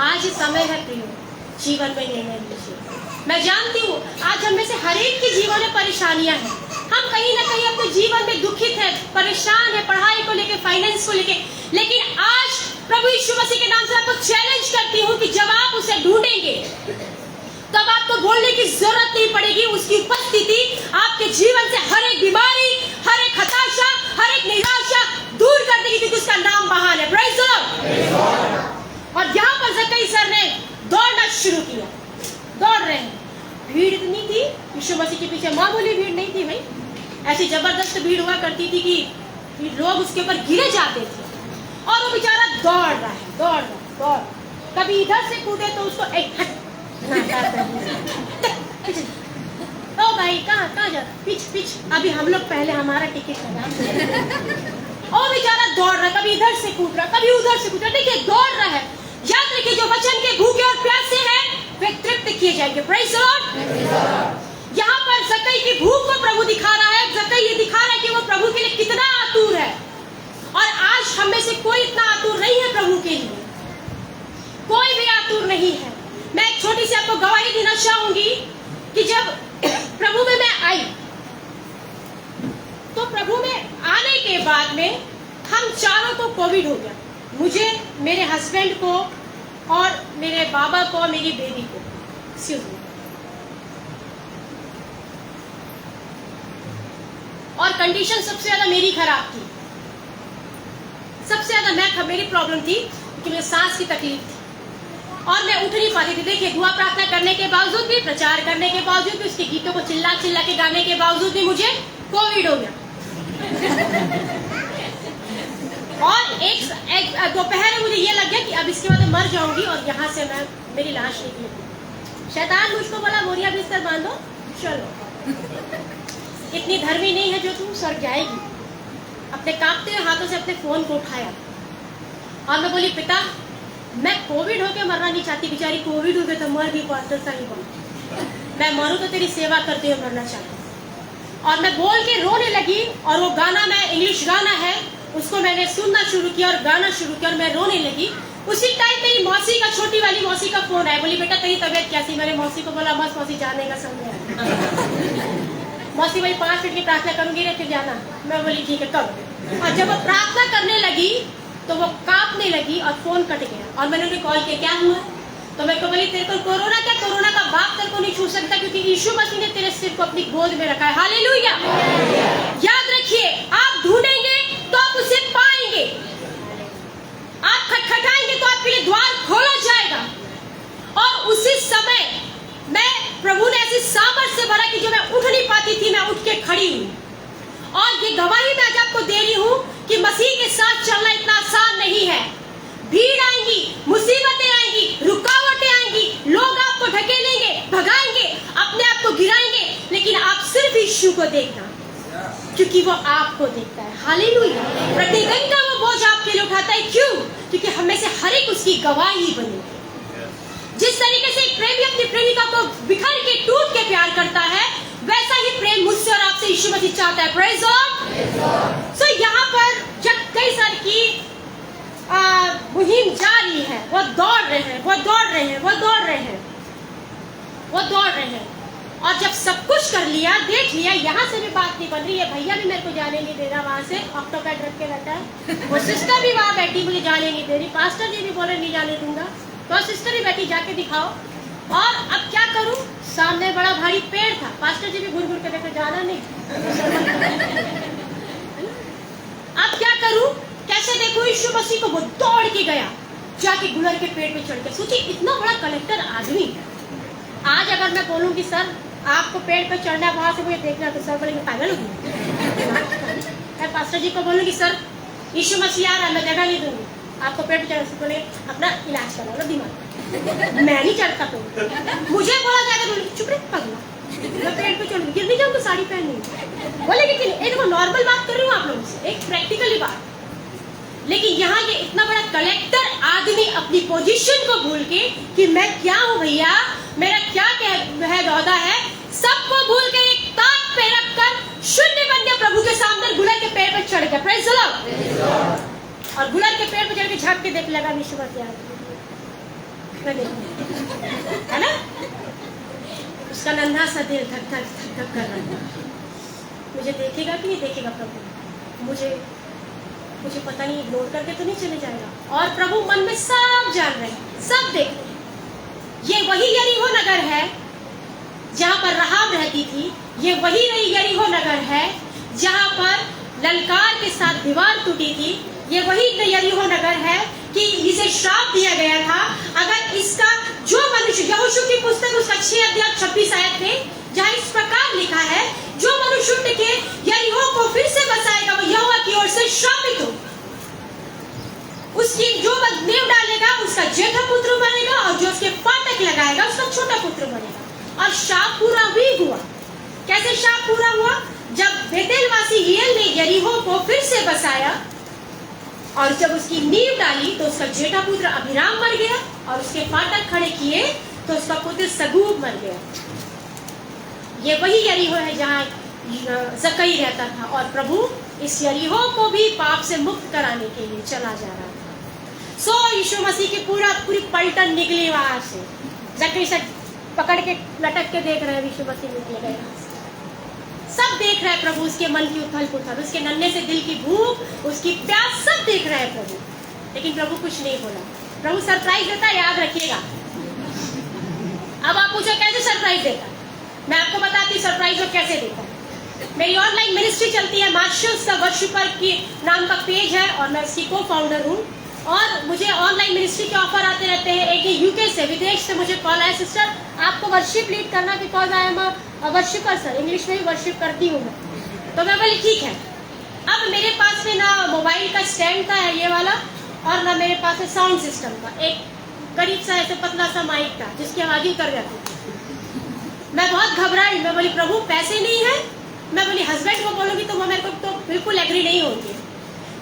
आज समय है प्रियो, जीवन में निर्णय लीजिए। मैं जानती हूँ आज हम में से हर एक के जीवन में परेशानियां हैं। हम कहीं ना कहीं अपने जीवन में दुखित है, परेशान है, पढ़ाई को लेके, फाइनेंस को लेके। लेकिन आज प्रभु यीशु मसीह के नाम से आपको चैलेंज करती हूँ कि जब आप उसे ढूंढेंगे, तब आपको बोलने की जरूरत नहीं पड़ेगी। उसकी उपस्थिति आपके जीवन से हर एक बीमारी, हर एक हताशा, हर एक निराशा दूर कर देगी, क्योंकि उसका नाम महान है। Praise the Lord. और यहाँ पर जक्कई सर ने दौड़ना शुरू किया, दौड़ रहे हैं। भीड़ इतनी थी यीशु मसीह के पीछे, मामूली भीड़ नहीं थी भाई, ऐसी जबरदस्त भीड़ हुआ करती थी कि लोग उसके ऊपर गिरे जाते थे। और वो बेचारा दौड़ रहा है, दौड़ रहा, दौड़, कभी इधर से कूदे तो उसको एक हट, ओ भाई कहाँ कहाँ जा, पिच, अभी हम लोग पहले हमारा टिकट लगा। ओ बेचारा दौड़ रहा, कभी इधर से कूद रहा, कभी उधर से कूद रहा। देखिए दौड़ रहा है। याद रखिए, जो वचन के भूखे और प्यासे हैं वे तृप्त किए जाएंगे। Praise the Lord. यहाँ पर जक्कई की भूख को प्रभु दिखा रहा है। जक्कई ये दिखा रहा है कि वो प्रभु के लिए कितना आतुर है। और आज हम में से कोई इतना आतुर नहीं है प्रभु के लिए, कोई भी आतुर नहीं है। मैं एक छोटी सी आपको गवाही देना चाहूंगी कि जब प्रभु में मैं आई, तो प्रभु में आने के बाद में हम चारों को कोविड हो गया, मुझे, मेरे हस्बैंड को और मेरे बाबा को और मेरी बेबी को। Excuse me. और कंडीशन सबसे ज्यादा मेरी खराब थी, सबसे ज्यादा मेरी प्रॉब्लम थी कि मुझे सांस की तकलीफ थी और मैं उठ नहीं पाती थी। देखिए, दुआ प्रार्थना करने के बावजूद भी, प्रचार करने के बावजूद भी, उसके गीतों को चिल्ला चिल्ला के गाने के बावजूद भी मुझे कोविड हो गया। और एक दोपहर में मुझे ये लग गया कि अब इसके बाद मर जाऊंगी और यहाँ से मैं, मेरी लाश निकली। शैतान मुझको बोला, बोरिया बिस्तर बांधो, चलो, इतनी धर्मी नहीं है जो तू सड़ जाएगी। अपने कांपते हुए हाथों से अपने फोन को उठाया और मैं बोली, पिता, मैं कोविड होके मरना नहीं चाहती, बेचारी कोविड हो गई तो मर भी पास्टर साहिब, मैं मरूं तो तेरी सेवा करते हुए मरना चाहती। और मैं बोल के रोने लगी और वो गाना, मैं इंग्लिश गाना है, उसको मैंने सुनना शुरू किया और गाना शुरू किया और मैं रोने लगी। उसी टाइम मेरी मौसी का, छोटी वाली मौसी का फोन आया। बोली, बेटा तेरी तबीयत कैसी? मैंने मौसी को बोला, बस मौसी जाने का समय है। मौसी बोली 5 मिनट की प्रार्थना करूंगी रे फिर जाना। मैं बोली ठीक है करो। और जब वो प्रार्थना करने लगी तो वो कांपने लगी और फोन कट गया। और मैंने उन्हें कॉल किया, क्या हुआ? तो मैं को बोली, तेरे को कोरोना क्या? कोरोना का बाप तेरे को नहीं छू सकता, क्योंकि यीशु मसीह ने तेरे सिर को अपनी गोद में रखा है। हालेलुया। याद रखिए, आप ढूंढेंगे तो आप उसे पाएंगे, आप खटखटाएंगे तो आपके लिए द्वार खोला जाएगा। और उसी समय मैं, प्रभु ने ऐसी सामर्थ से भरा कि जो मैं उठ नहीं पाती थी, मैं उठ के खड़ी हुई। और ये गवाही मैं आज आपको दे रही हूँ कि मसीह के साथ चलना इतना आसान नहीं है। भीड़ आएंगी, मुसीबतें आएंगी, रुकावटें आएंगी, लोग आपको ढकेलेंगे, भगाएंगे, अपने आप को गिराएंगे, लेकिन आप सिर्फ यीशु को देखना, क्योंकि वो आपको देखता है। हालेलुया। प्रतिदिन का वो बोझ आपके लिए उठाता है। क्यों? क्योंकि हमें से हर एक उसकी गवाही बनी। जिस तरीके से एक प्रेमी अपनी प्रेमिका को बिखर के, टूट के प्यार करता है, वैसा ही प्रेम मुझसे और आपसे यीशु मसीह चाहता है। Praise God. सो यहाँ पर जब कई साल की मुहिम जारी है, वो दौड़ रहे हैं, वो दौड़ रहे हैं, वो दौड़ रहे हैं, वो दौड़ रहे हैं, और जब सब कुछ कर लिया, देख लिया, यहाँ से भी बात नहीं बन रही है, भैया भी मेरे को जाने नहीं दे रहा वहाँ से, ऑक्टोपैड रख के बैठा है, वो सिस्टर भी वहाँ बैठी मुझे जाने नहीं दे रही, पास्टर जी भी बोले नहीं जाने दूंगा, तो सिस्टर भी बैठी जाके दिखाओ, और अब क्या करूं? सामने बड़ा भारी पेड़ था, पास्टर जी भी घूर घूर के देखो जाना नहीं, अब क्या करूं? कैसे देखूं? यीशु मसीह को वो दौड़ के गया, जाके गुलर के पेड़ पे चढ़ के। सोचिए इतना बड़ा कलेक्टर आदमी, आज अगर मैं बोलूंगी सर आपको पेड़ पे चढ़ना है, वहां से मुझे देखना, तो सर बोलेंगे पागल हो गई। मैं पास्टर जी को बोलूंगी सर यीशु मसीह आ रहा है, मैं जगह नहीं दूंगी, आपको पेड़ पे चढ़ने से बोले अपना इलाज करा लो दिमाग, मैं नहीं चढ़ता पेड़, मुझे बोला जाएगा तो चुप रहे पगला, मैं पेड़ पे चढ़ूंगी, गिर नहीं जाऊंगी, साड़ी पहननी बोलेगी कि नहीं। देखो नॉर्मल बात कर रही हूँ आप लोगों से, एक प्रैक्टिकली बात, लेकिन यहाँ ये इतना बड़ा कलेक्टर आदमी अपनी पोजीशन को भूल के कि मैं क्या हूँ भैया, मेरा क्या है दौदा है, सबको भूल के एक ताक पे रखकर शून्य बन गया, प्रभु के सामने गुलर के पेड़ पे चढ़ गया। Praise the Lord. और गुलर के पेड़ पे चढ़ के झाँक के देख लगा यीशु मसीह है ना, उसका नन्हा सा दिल धक धक धक धक कर रहा है, मुझे देखेगा कि नहीं देखेगा प्रभु, मुझे पता नहीं इग्नोर करके तो नहीं चले जाएगा। और प्रभु मन में सब जान रहे हैं, सब देख रहे हैं। ये वही यरीहो नगर है जहाँ पर राहाब रहती थी, ये वही यरीहो नगर है जहाँ पर ललकार के साथ दीवार टूटी थी, ये वही यरीहो नगर है कि इसे श्राप दिया गया था। अगर इसका जो मनुष्य, यहोशू की पुस्तक उसका 6 अध्याय 26 आयत में जहाँ इस प्रकार लिखा है, जो मनुष्य उठ के यरीहो को फिर से बसाएगा वो यहोवा की ओर से श्रापित हो, उसकी जो नींव डालेगा उसका जेठा पुत्र बनेगा, और जो उसके फाटक लगाएगा उसका छोटा पुत्र बनेगा। और शाप पूरा भी हुआ। कैसे शाप पूरा हुआ? जब बेतेलवासी हिय्येल ने यरीहो को फिर से बसाया और जब उसकी नींव डाली तो उसका जेठा पुत्र अभिराम मर गया, और उसके फाटक खड़े किए तो उसका पुत्र सगूब मर गया। ये वही यरीहो है जहाँ ज़कई रहता था, और प्रभु इस यरीहो को भी पाप से मुक्त कराने के लिए चला जा रहा था। सो यीशु मसीह की पूरी पलटन निकली वहां से, ज़कई से पकड़ के लटक के देख रहे हैं, यीशु मसीह निकले गए, सब देख रहे हैं प्रभु, उसके मन की उथल पुथल, उसके नन्हे से दिल की भूख, उसकी प्यास, सब देख रहे हैं प्रभु। लेकिन प्रभु कुछ नहीं बोला। प्रभु सरप्राइज देता है, याद रखिएगा। अब आप पूछो कैसे सरप्राइज देता, मैं आपको बताती हूँ सरप्राइज और कैसे देता है। मेरी ऑनलाइन मिनिस्ट्री चलती है, मार्शल्स का वर्शिपर की नाम का पेज है, और मैं उसकी को फाउंडर हूँ, और मुझे ऑनलाइन मिनिस्ट्री के ऑफर आते रहते हैं। एक यूके से, विदेश से मुझे कॉल आया, सिस्टर आपको वर्शिप लीड करना, because I am a worshipper sir, English में भी वर्शिप करती हूँ मैं। तो मैं बोली ठीक है। अब मेरे पास में ना मोबाइल का स्टैंड था ये वाला, और ना मेरे पास है साउंड सिस्टम का एक करीब सा ऐसे पतला सा माइक था जिसकी आवाज उतर जाती थी। मैं बहुत घबराई, मैं बोली प्रभु पैसे नहीं है, मैं बोली हस्बैंड को बोलूंगी तो वो मेरे को तो बिल्कुल एग्री नहीं होगी।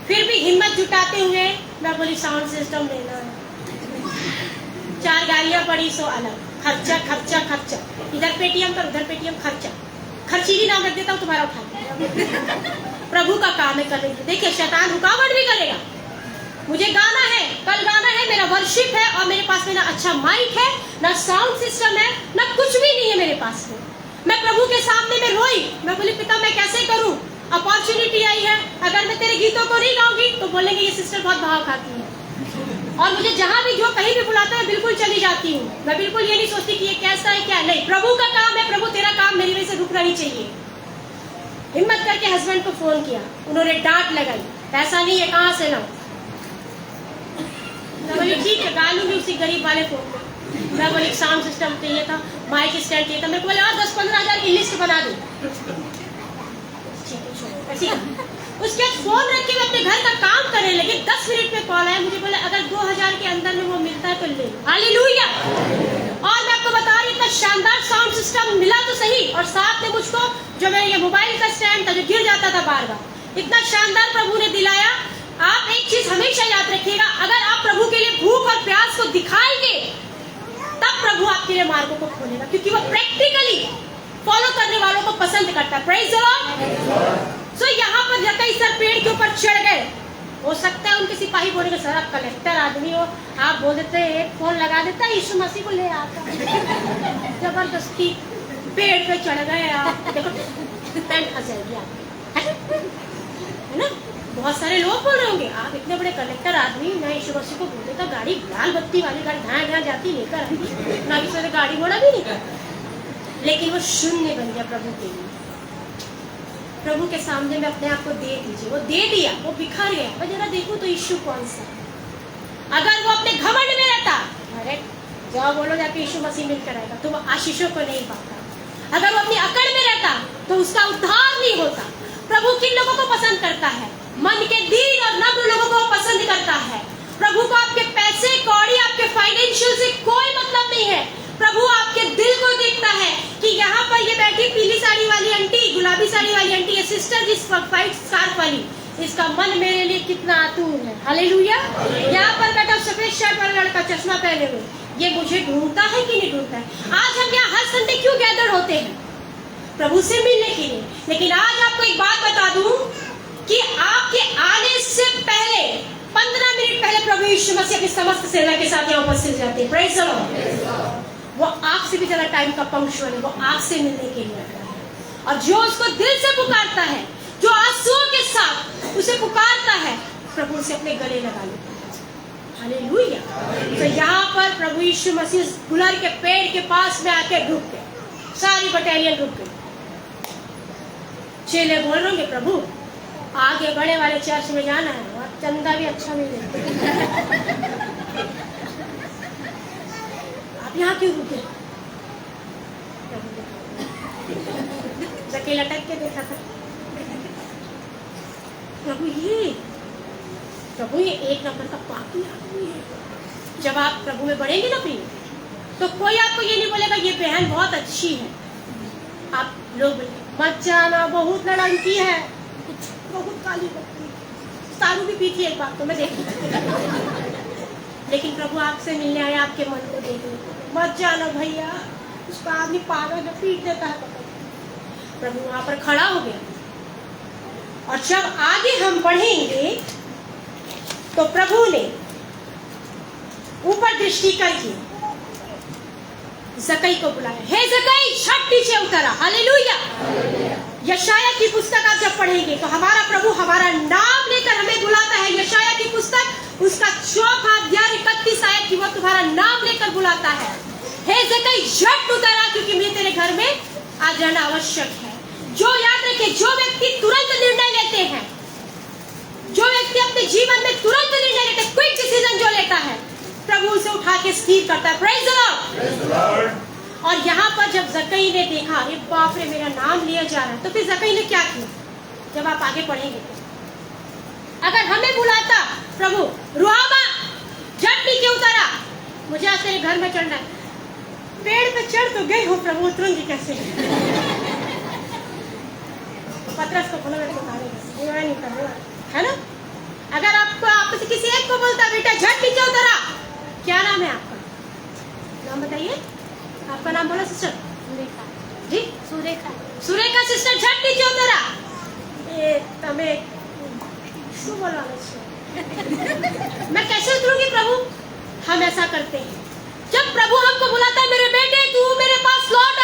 फिर भी हिम्मत जुटाते हुए मैं बोली साउंड सिस्टम लेना है। 4 गालियां पड़ी सो अलग, खर्चा खर्चा खर्चा, इधर पेटीएम पर उधर पेटीएम, खर्चा खर्चीली नाम रख देता हूँ तुम्हारा उठा। प्रभु का काम है, कर लेंगे। देखिए शैतान रुकावट भी करेगा। मुझे गाना है, कल गाना है, मेरा वर्शिप है, और मेरे पास में ना अच्छा माइक है, ना साउंड सिस्टम है, ना कुछ भी नहीं है मेरे पास में। मैं प्रभु के सामने में रोई, मैं बोली पिता मैं कैसे करूं, अपॉर्चुनिटी आई है, अगर मैं तेरे गीतों को नहीं गाऊंगी तो बोलेंगे ये सिस्टर बहुत भाव खाती है, और मुझे जहां भी जो कहीं भी बुलाता है बिल्कुल चली जाती हूँ। मैं बिल्कुल ये नहीं सोचती कि ये कैसा है क्या नहीं, प्रभु का काम है, प्रभु तेरा काम मेरी वजह से रुकना नहीं चाहिए। हिम्मत करके हस्बैंड को फोन किया, उन्होंने डांट लगाई, पैसा नहीं है कहाँ से लाऊं। मैं बोली ठीक है गा लूंगी उसी गरीब वाले फोन पे। मैं बोली साउंड सिस्टम चाहिए था, माइक स्टैंड चाहिए था, मेरे को बोले और 10-15 हज़ार की लिस्ट बना दो। उसके बाद फोन रख के मैं अपने घर का काम करने लगी। 10 मिनट में कॉल आया, मुझे बोला अगर 2000 के अंदर में वो मिलता है तो ले। हालेलुया। और मैं आपको बता रही इतना शानदार साउंड सिस्टम मिला तो सही, और साथ में मुझको जो मेरा ये मोबाइल का स्टैंड था जो गिर जाता था बार बार, इतना शानदार प्रभु ने दिलाया। आप एक चीज हमेशा याद रखिएगा, अगर आप प्रभु के लिए भूख और प्यास को दिखाएंगे तब प्रभु आपके लिए मार्गों को खोलेगा, क्योंकि वो प्रैक्टिकली फॉलो करने वालों को पसंद करता है। Praise the Lord. सो यहाँ पर जक्कई सर पेड़ के ऊपर चढ़ गए। हो सकता है उनके सिपाही बोलेंगे सर आप कलेक्टर आदमी हो, आप बोल देते एक फोन लगा देता यीशु मसीह को ले आता। जबरदस्ती पेड़ पे चढ़ गए आप, देखो पैंट फंस जाएगी आपकी, है ना। बहुत सारे लोग बोल रहे होंगे आप इतने बड़े कलेक्टर आदमी, मैं यीशु मसीह को बोल देता गाड़ी लाल बत्ती वाली गाड़ी ढाँ जाती लेकर आती, ना किसी ने गाड़ी घोड़ा भी नहीं कर। लेकिन वो शून्य बन गया प्रभु के लिए। प्रभु के सामने में अपने आप को दे दीजिए। वो दे दिया, वो बिखर गया। मैं जरा देखूं तो यीशु कौन सा। अगर वो अपने घमंड में रहता, अरे जाओ बोलो जाके यीशु मसीह मिलकर आएगा, तो वो आशीषों को नहीं पाता। अगर वो अपनी अकड़ में रहता तो उसका उद्धार नहीं होता। प्रभु किन लोगों को पसंद करता है? मन के दीन और नम्र लोगों को पसंद करता है। प्रभु को आपके पैसे कौड़ी, आपके फाइनेंशियल से कोई मतलब नहीं है। प्रभु आपके दिल को देखता है कि यहाँ पर ये बैठी पीली साड़ी वाली आंटी, गुलाबी साड़ी वाली आंटी, ये सिस्टर जिस व्हाइट स्कार्फ वाली, इसका मन मेरे लिए कितना आतुर है। हालेलुया। यहाँ पर बैठा सफेद शर्ट वाला लड़का चश्मा पहने हुए, ये मुझे ढूंढता है कि नहीं ढूंढता है? आज हम यहाँ हर संडे क्यों गैदर होते हैं? प्रभु से मिलने के लिए। लेकिन आज आपको एक बात बता दूं कि आपके आने से पहले 15 मिनट पहले प्रभु यीशु मसीह अपनी समस्त सेना के साथ यहाँ उपस्थित जाते हैं। Praise the Lord. वो आग से भी ज्यादा टाइम का पंक्चुअल है। वो आग से मिलने के लिए आता है, और जो उसको दिल से पुकारता है, जो आंसुओं के साथ उसे पुकारता है, प्रभु उसे अपने गले लगा लेता है। हालेलुया। तो यहाँ पर प्रभु यीशु मसीह गुलर के पेड़ के पास में आके रुक गए। सारी बटालियन रुक गई। चेले बोल रहे होंगे प्रभु आगे बड़े वाले चर्च में जाना है और चंदा भी अच्छा मिले, आप यहाँ क्यों रुके? जक्कई लटक के देखा था। प्रभु ये एक नंबर का पापी आदमी है। जब आप प्रभु में बढ़ेंगे ना प्रिय, तो कोई आपको ये नहीं बोलेगा ये बहन बहुत अच्छी है। आप लोग मत जाना, बहुत लड़की है, बहुत काली बत्ती, दारू भी पीती है, एक बात तो मैं देखी। लेकिन प्रभु आपसे मिलने आए, आपके मन को देखने। मत जाना भैया, उसका आदमी पागल है, पीट देता है। प्रभु वहां पर खड़ा हो गया। और जब आगे हम बढ़ेंगे तो प्रभु ने ऊपर दृष्टि करके जक्कई को बुलाया। हे जक्कई, झट नीचे उतरा। हालेलुया। यशाया की पुस्तक आप जब पढ़ेंगे तो हमारा प्रभु हमारा नाम लेकर हमें बुलाता है। यशाया की पुस्तक उसका 4 अध्याय 31 आयत की वो तुम्हारा नाम लेकर बुलाता है। हे जक्कई, झट उतरा, क्योंकि मैं तेरे घर में आ जाना आवश्यक है। जो याद रखे, जो व्यक्ति तुरंत निर्णय लेते हैं, जो व्यक्ति अपने जीवन में तुरंत निर्णय लेते, क्विक डिसीजन जो लेता है, प्रभु उसे उठा के स्थिर करता है। Praise the Lord. और यहाँ पर जब जक्कई ने देखा अरे बाप रे मेरा नाम लिया जा रहा है, तो फिर जक्कई ने क्या किया? जब आप आगे पढ़ेंगे, अगर हमें बुलाता प्रभु रुहामा झट नीचे उतारा, मुझे आज तेरे घर में चढ़ना है, पेड़ पे चढ़ तो गई हो प्रभु, उतरूंगी कैसे? पतरस को बोला मेरे को उतारेगा, नहीं करेगा, है ना? अगर आपको आप से किसी एक को बोलता बेटा झट नीचे उतरा, क्या नाम है आपका? नाम बताइए। आपका नाम बोलो सिस्टर। सुरेखा जी। सुरेखा सिस्टर झट नीचे उतरा। ये तमे शू बोलवाना है। मैं कैसे उतरूंगी प्रभु? हम ऐसा करते हैं, जब प्रभु हमको बुलाता है मेरे बेटे तू मेरे पास लौट आ,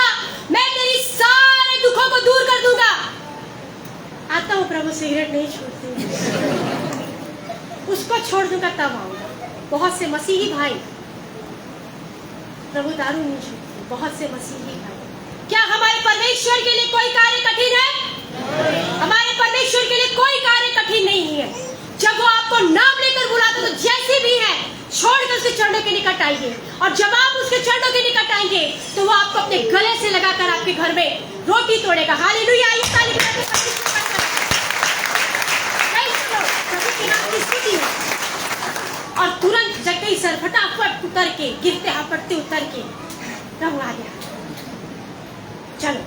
मैं तेरी सारे दुखों को दूर कर दूंगा। आता हूँ प्रभु, सिगरेट नहीं छोड़ती, उसको छोड़ दूंगा तब आऊंगा। बहुत से मसीही भाई प्रभु दारू नहीं छोड़ते, बहुत से मसीही भाई। क्या हमारे परमेश्वर के लिए कोई कार्य कठिन है? हमारे परमेश्वर के लिए कोई कार्य कठिन नहीं है। जब वो आपको नाम लेकर बुलाते तो जैसे भी है छोड़कर उसके चरणों के निकट आइए, और जब आप उसके चरणों के निकट आएंगे तो वो आपको अपने गले से लगाकर आपके घर में रोटी तोड़ेगा। हालेलुया। और तुरंत जक्कई सर फटाफट उतर के, गिरते हापड़ते उतर के प्रभु आ गया। चलो,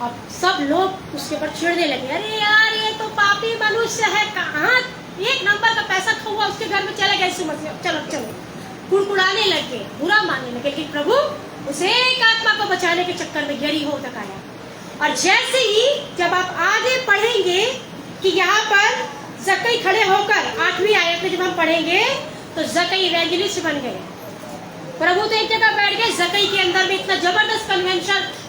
अब सब लोग उसके ऊपर चिढ़ने लगे, अरे यार ये तो पापी मनुष्य है, कहाँ एक नंबर का पैसा हुआ उसके घर में चला गया यीशु मसीह, चलो चलो कुड़कुड़ाने लगे, बुरा मानने लगे। लेकिन प्रभु उस एक आत्मा को बचाने के चक्कर में यरीहो तक आया। और जैसे ही जब आप आगे पढ़ेंगे कि यहाँ पर जक्कई खड़े होकर 8वीं आयत में जब हम पढ़ेंगे तो जक्कई इवेंजलिस्ट बन गए। प्रभु तो एक जगह बैठ गए, जक्कई के अंदर में इतना जबरदस्त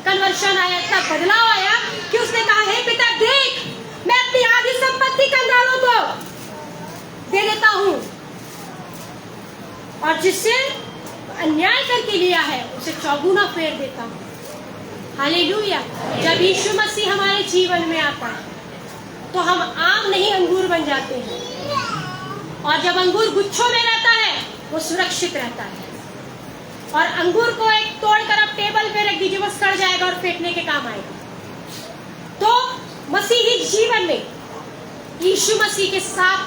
कन्वर्शन आया, इतना बदलाव आया कि उसने कहा, हे पिता देख, मैं अपनी आधी संपत्ति कंगालों को दे देता हूं और जिससे अन्याय करके लिया है उसे चौगुना फेर देता हूं। हालेलुया। जब यीशु मसीह हमारे जीवन में आता है तो हम आम नहीं अंगूर बन जाते हैं, और जब अंगूर गुच्छों में रहता है वो सुरक्षित रहता है, और अंगूर को एक तोड़कर आप टेबल पे रख दीजिए, वो सड़ जाएगा और फेंकने के काम आएगा। तो मसीही जीवन में यीशु मसीह के साथ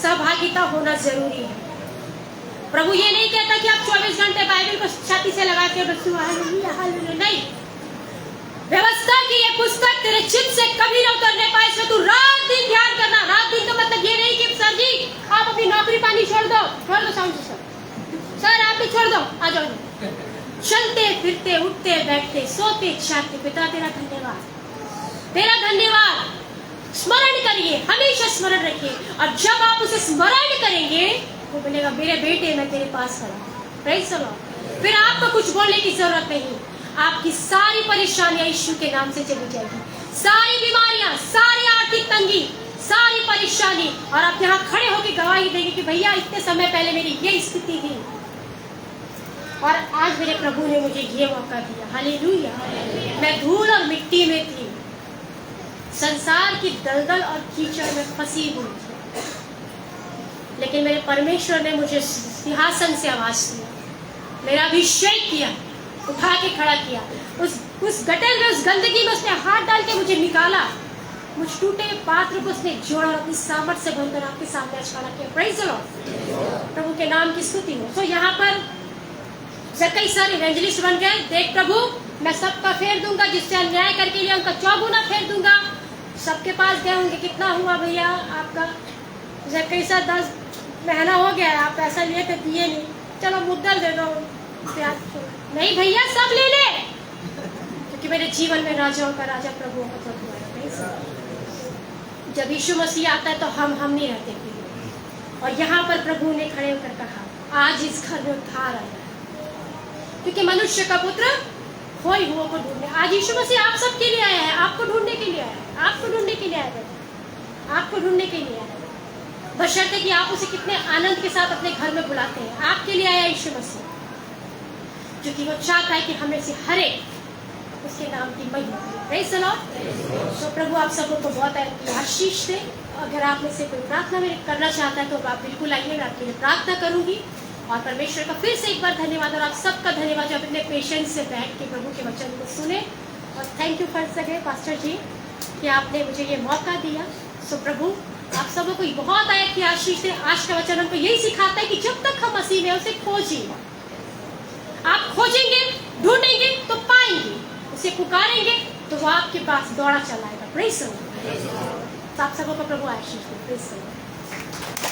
सहभागिता होना जरूरी है। प्रभु ये नहीं कहता कि आप 24 घंटे बाइबल को छाती से लगा के बस हालेलुया हालेलुया, नहीं। व्यवस्था की ये पुस्तक तेरे चित्त से कभी न उतरने पाए, इसमें तू रात दिन ध्यान करना। रात दिन का मतलब ये नहीं कि सर जी आप अपनी नौकरी पानी छोड़ दो साउंड सर आप भी छोड़ दो, आ जाओ। चलते फिरते उठते बैठते सोते जागते, पिता तेरा धन्यवाद, तेरा धन्यवाद। स्मरण करिए, हमेशा स्मरण रखिए, और जब आप उसे स्मरण करेंगे वो बोलेगा, मेरे बेटे मैं तेरे पास खड़ा हूं। Praise the Lord. फिर आपको कुछ बोलने की जरूरत नहीं, आपकी सारी परेशानियां यीशु के नाम से चली जाएगी, सारी बीमारियां, सारी आर्थिक तंगी, सारी परेशानी, और आप यहाँ खड़े होकर गवाही देंगे कि भैया इतने समय पहले मेरी ये स्थिति थी और आज मेरे प्रभु ने मुझे ये मौका दिया। हालेलुया। मैं धूल और मिट्टी में थी, संसार की दलदल और कीचड़ में फंसी हुई थी, लेकिन मेरे परमेश्वर ने मुझे सिंहासन से आवाज दिया, मेरा अभिषेक किया, उठा के खड़ा किया, उस गटर में, उस गंदगी में उसने हाथ डाल के मुझे निकाला, मुझ टूटे पात्र को उसने जोड़ा और अपनी सामर्थ से बनकर आपके सामने आज खड़ा किया। Praise the Lord. प्रभु के नाम की स्तुति हो। तो यहाँ पर कई सारे इवेंजलिस्ट बन गए। देख प्रभु, मैं सबका फेर दूंगा, जिससे अन्याय करके लिया उनका चौगुना फेर दूंगा। सबके पास गए होंगे, कितना हुआ भैया आपका? कैसा 10 महीना हो गया, आप पैसा लिए थे, दिए नहीं, चलो मुद्दल दे दो, नहीं भैया सब ले ले, क्योंकि मेरे जीवन में राजाओं का राजा प्रभुओं का प्रभु है। जब यीशु मसीह आता है तो हम नहीं रहते फिर। और यहाँ पर प्रभु ने खड़े होकर कहा, आज इस घर में उद्धार आया, क्योंकि मनुष्य का पुत्र खोए हुओं को ढूंढने। आज यीशु मसीह आप सबके लिए आया है, आपको ढूंढने के लिए आया है, आपको ढूंढने के लिए आया है, आपको ढूंढने के लिए आया है, बशर्ते कि आप उसे कितने आनंद के साथ अपने घर में बुलाते हैं। आपके लिए आया यीशु मसीह, क्योंकि वो चाहता है कि हमें से हर एक उसके नाम की महिमा करे। Praise the Lord. तो प्रभु आप सबको तो बहुत आशीष दे। अगर आप में से कोई प्रार्थना में करना चाहता है तो आप बिल्कुल आइए, मैं आपके लिए प्रार्थना करूंगी। और परमेश्वर का फिर से एक बार धन्यवाद, और आप सबका धन्यवाद जो आप इतने पेशेंस से बैठ के प्रभु के वचन को सुने। और thank you first again pastor ji कि आपने मुझे ये मौका दिया। सो प्रभु आप सबों को बहुत आयत की आशीष दे। आज का वचन हमको यही सिखाता है कि जब तक हम मसीह में उसे खोजिए, आप खोजेंगे, ढूंढेंगे तो पाएंगे, उसे पुकारेंगे तो वो आपके पास दौड़ा चलाएगा। Praise the Lord. आप सबों को प्रभु आशीष दे। Praise the Lord.